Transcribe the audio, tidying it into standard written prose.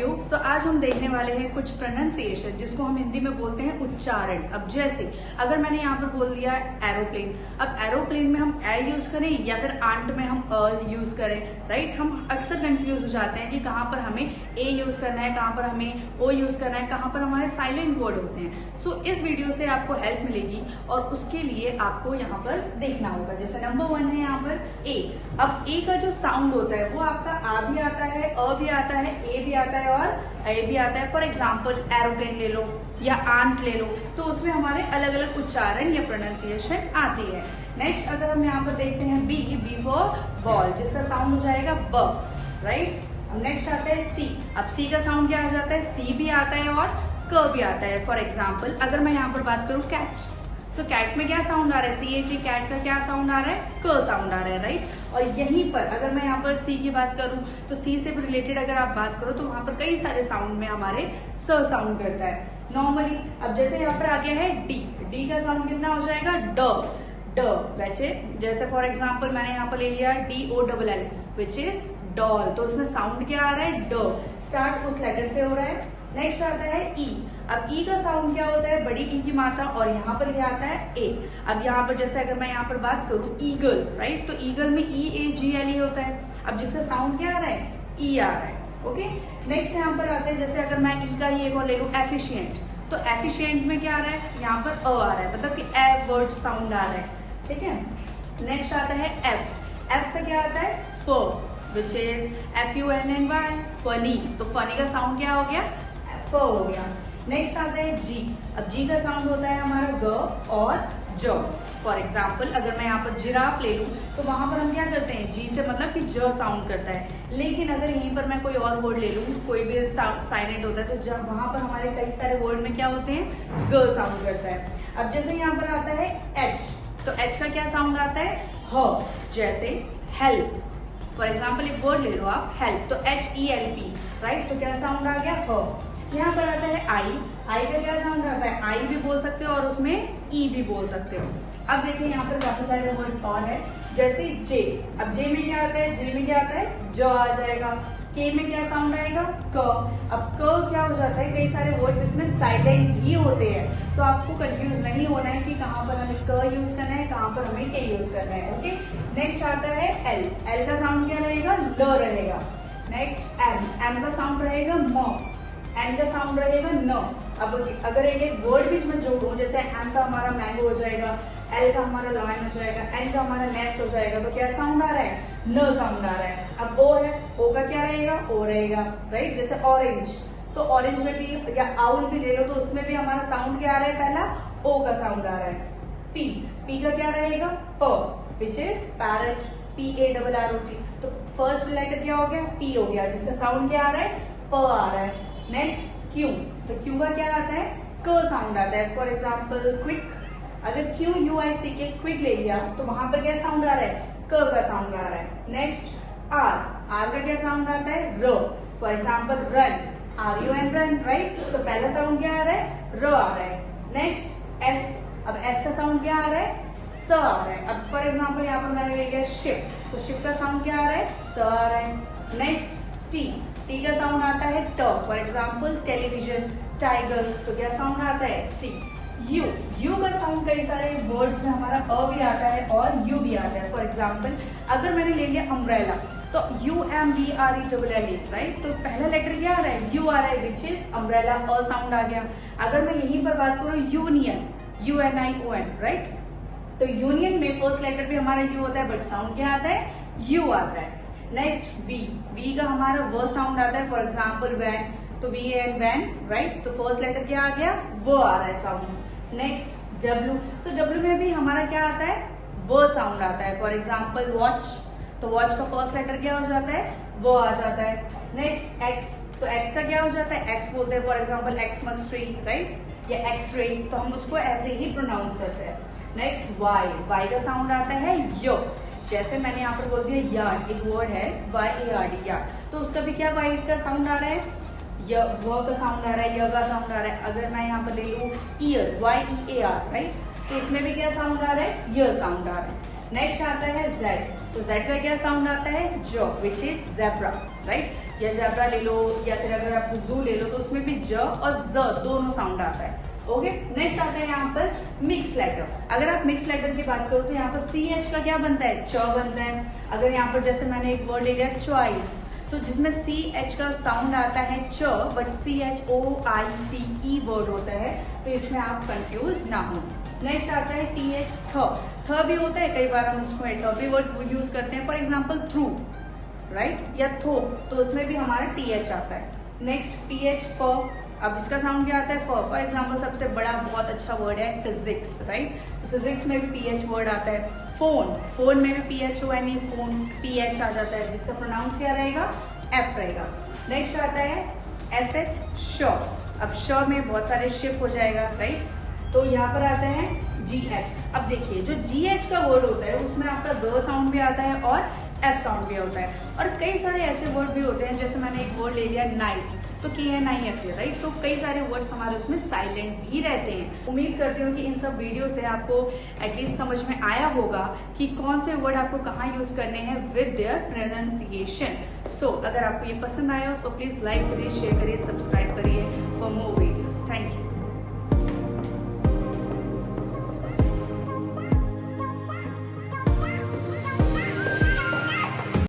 You. सो आज हम देखने वाले हैं कुछ प्रोनाउंसिएशन जिसको हम हिंदी में बोलते हैं उच्चारण। अब जैसे अगर मैंने यहाँ पर बोल दिया एरोप्लेन, अब एरोप्लेन में हम ए यूज करें या फिर आंट में हम अ यूज करें, राइट। हम अक्सर कंफ्यूज हो जाते हैं कि कहाँ पर हमें ए यूज करना है, कहाँ पर हमें ओ यूज करना है, कहाँ पर हमारे साइलेंट वर्ड होते हैं। सो इस वीडियो से आपको हेल्प मिलेगी और उसके लिए आपको यहाँ पर देखना होगा। जैसे नंबर 1 है यहाँ पर ए। अब ए का जो साउंड होता है वो आपका आ भी आता है, अ भी आता है, ए भी आता है और ए भी आता है। फॉर एग्जाम्पल एरोप्लेन ले लो या आंट ले लो, तो उसमें हमारे अलग अलग उच्चारण या प्रोनाउंसिएशन आती है। नेक्स्ट अगर हम यहाँ पर देखते हैं बी, बी फॉर बॉल, जिसका साउंड हो जाएगा ब, राइट। अब नेक्स्ट आता है सी। अब सी का साउंड क्या आ जाता है, सी भी आता है और क भी आता है। फॉर एग्जाम्पल अगर मैं यहाँ पर बात करूँ कैट, सो कैट में क्या साउंड आ रहा है, CAT, कैट का क्या साउंड आ रहा है, क साउंड आ रहा है, राइट। और यहीं पर अगर मैं यहाँ पर सी की बात करूं तो सी से रिलेटेड अगर आप बात करो तो वहां पर कई सारे साउंड में हमारे स साउंड करता है नॉर्मली। अब जैसे यहाँ पर आ गया है डी, डी का साउंड कितना हो जाएगा, ड, ड। वैसे जैसे फॉर एग्जाम्पल मैंने यहाँ पर ले लिया DOLL विच इज डॉल, तो उसमें साउंड क्या आ रहा है, ड, स्टार्ट उस लेटर से हो रहा है। नेक्स्ट आता है ई। अब ई का साउंड क्या होता है, बड़ी ई की मात्रा, और यहाँ पर क्या आता है ए। अब यहाँ पर जैसे अगर मैं यहाँ पर बात करूँ ईगल, राइट, तो ईगल में EAGLE होता है। अब जिसका साउंड क्या आ रहा है, ई आ रहा है, ओके। नेक्स्ट यहाँ पर आते हैं, जैसे अगर मैं ई का ही एक और ले लूँ एफिशिएंट, तो एफिशिएंट में क्या आ रहा है, यहाँ पर अ आ रहा है, मतलब कि ए वर्ड साउंड आ रहा है, ठीक है। नेक्स्ट आता है एफ। एफ का क्या आता है, फ, विच इज FUNNY, फनी। तो फनी का साउंड क्या हो गया, फ हो गया। नेक्स्ट आता है जी। अब जी का साउंड होता है हमारा ग और ज। फॉर एग्जाम्पल अगर मैं यहाँ पर जिराफ ले लूँ तो वहां पर हम क्या करते हैं, जी से मतलब कि ज साउंड करता है। लेकिन अगर यहीं पर मैं कोई और वर्ड ले लूँ, कोई भी साइलेंट होता है, तो जब वहां पर हमारे कई सारे वर्ड में क्या होते हैं, ग साउंड करता है। अब जैसे यहाँ पर आता है एच, तो एच का क्या साउंड आता है, ह, जैसे हेल्प। फॉर एग्जाम्पल एक वर्ड ले लो आप हेल्प, तो HELP, राइट, तो क्या साउंड आ गया, ह। यहाँ पर आता है आई। आई का क्या साउंड आता है, आई भी बोल सकते हो और उसमें ई भी बोल सकते हो। अब देखिए यहाँ पर काफी सारे वर्ड्स और है, जैसे जे। अब जे में क्या आता है, जे में क्या आता है, ज आ जाएगा। के में क्या साउंड आएगा, क। अब क क्या हो जाता है, कई सारे वर्ड्स इसमें साइलेंट ही होते हैं, तो आपको कंफ्यूज नहीं होना है कि कहाँ पर हमें क यूज करना है, कहाँ पर हमें के यूज करना है, ओके। नेक्स्ट आता है एल। एल का साउंड क्या रहेगा, ल रहेगा। Next M. एम का साउंड रहेगा म। एन का साउंड रहेगा न। अब अगर एक वर्ड बीच में जोड़ूं, जैसे एम का हमारा मैंगो हो जाएगा, एल का हमारा लॉयन हो जाएगा, एन का हमारा नेस्ट हो जाएगा, तो क्या साउंड आ रहा है, न साउंड आ रहा है। अब ओ है, ओ का क्या रहेगा, ओ रहेगा, राइट। जैसे ऑरेंज, तो ऑरेंज में भी, या आउल भी ले लो, तो उसमें भी हमारा साउंड क्या आ रहा है, पहला ओ का साउंड आ रहा है। पी, पी का क्या रहेगा, प, विच इज पैरट, PARROT। तो फर्स्ट लेटर क्या हो गया, पी हो गया, जिसका साउंड क्या आ रहा है, प आ रहा है। नेक्स्ट क्यू, तो क्यू का क्या आता है, क साउंड आता है। फॉर एग्जाम्पल क्विक, अगर QUICK क्विक ले लिया तो वहां पर क्या साउंड आ रहा है, क का साउंड आ रहा है। नेक्स्ट आर, आर का क्या साउंड आता है, र। For example run, RUN run, right, तो पहला साउंड क्या आ रहा है, र आ रहा है। Next S. अब एस का साउंड क्या आ रहा है, स आ रहा है। अब फॉर एग्जाम्पल यहाँ पर मैंने ले लिया शिप, तो शिप का साउंड क्या आ रहा है, स आ रहा है। नेक्स्ट टी, टी का साउंड आता है ट। फॉर एग्जाम्पल टेलीविजन, टाइगर, तो क्या साउंड आता है, टी। यू, यू का साउंड कई सारे वर्ड्स में हमारा अ भी आता है और यू भी आता है। फॉर एग्जाम्पल अगर मैंने ले लिया अम्ब्रेला, तो UMBRELLA, राइट, तो पहला लेटर क्या आ रहा है, यू आ रहा है, विच इज अम्ब्रेला, अ साउंड आ गया। अगर मैं यहीं पर बात करूँ यूनियन, UNION, राइट, तो यूनियन में फर्स्ट लेटर भी हमारा यू होता है, बट साउंड क्या आता है, यू आता है। नेक्स्ट वी, वी का हमारा व साउंड आता है। फॉर एग्जाम्पल वैन, तो VAN वैन, राइट, तो फर्स्ट लेटर क्या आ गया, वो आ रहा है sound. Next W, so W में भी हमारा क्या आता है, वो साउंड आता है। फॉर एग्जाम्पल वॉच, तो वॉच का फर्स्ट लेटर क्या हो जाता है, वो आ जाता है। नेक्स्ट एक्स, तो एक्स का क्या हो जाता है, एक्स बोलते हैं। For example Xmas tree, right, या एक्स रे, तो हम उसको ऐसे ही प्रोनाउंस करते हैं। नेक्स्ट वाई, वाई का साउंड आता है यो, जैसे मैंने यहाँ पर बोल दिया यार्ड, एक वर्ड है YARD, यार्ड, तो उसका भी क्या वाई का साउंड आ रहा है, य, व का साउंड आ रहा है, य का साउंड आ रहा है। अगर मैं यहाँ पर ले लूँ ईयर, YEAR, राइट, तो इसमें भी क्या साउंड आ रहा है, य साउंड आ रहा है। नेक्स्ट आता है जेड, तो Z का क्या साउंड आता है, ज, विच इज ज़ेब्रा, राइट। या ज़ेब्रा ले लो या फिर अगर आप जू ले लो तो उसमें भी ज और ज दोनों साउंड आता है। ओके, नेक्स्ट आता है यहाँ पर मिक्स लेटर। अगर आप मिक्स लेटर की बात करो तो यहाँ पर CH का क्या बनता है, च बनता है। अगर यहाँ पर जैसे मैंने एक वर्ड ले लिया चॉइस, तो जिसमें CH का साउंड आता है च, बट CHOICE वर्ड होता है, तो इसमें आप कंफ्यूज ना हो। नेक्स्ट आता है TH, थ भी होता है, कई बार हम उसको भी वर्ड यूज करते हैं, फॉर एग्जाम्पल थ्रू, राइट, या थो, तो उसमें भी हमारा TH आता है। नेक्स्ट TH, फ, अब इसका साउंड क्या आता है, फॉर एग्जाम्पल सबसे बड़ा बहुत अच्छा वर्ड है फिजिक्स, राइट, तो फिजिक्स में भी PH वर्ड आता है। फोन, फोन में भी PHONE, फोन PH आ जाता है, जिसका प्रोनाउंस क्या रहेगा, F रहेगा। नेक्स्ट आता है SH, श, अब श में बहुत सारे शिप हो जाएगा, राइट, तो यहाँ पर आता है GH। अब देखिए जो GH का वर्ड होता है उसमें आपका द साउंड भी आता है और F साउंड भी होता है, और कई सारे ऐसे वर्ड भी होते हैं, जैसे मैंने एक वर्ड ले लिया नाइफ, तो KNIF, राइट, तो कई सारे वर्ड्स हमारे उसमें साइलेंट भी रहते हैं। उम्मीद करती हूँ कि इन सब वीडियो से आपको एटलीस्ट समझ में आया होगा कि कौन से वर्ड आपको कहाँ यूज करने हैं विद देयर प्रोनाउंसिएशन। सो अगर आपको ये पसंद आया हो सो प्लीज लाइक करिए, शेयर करिए, सब्सक्राइब करिए for more videos. Thank you.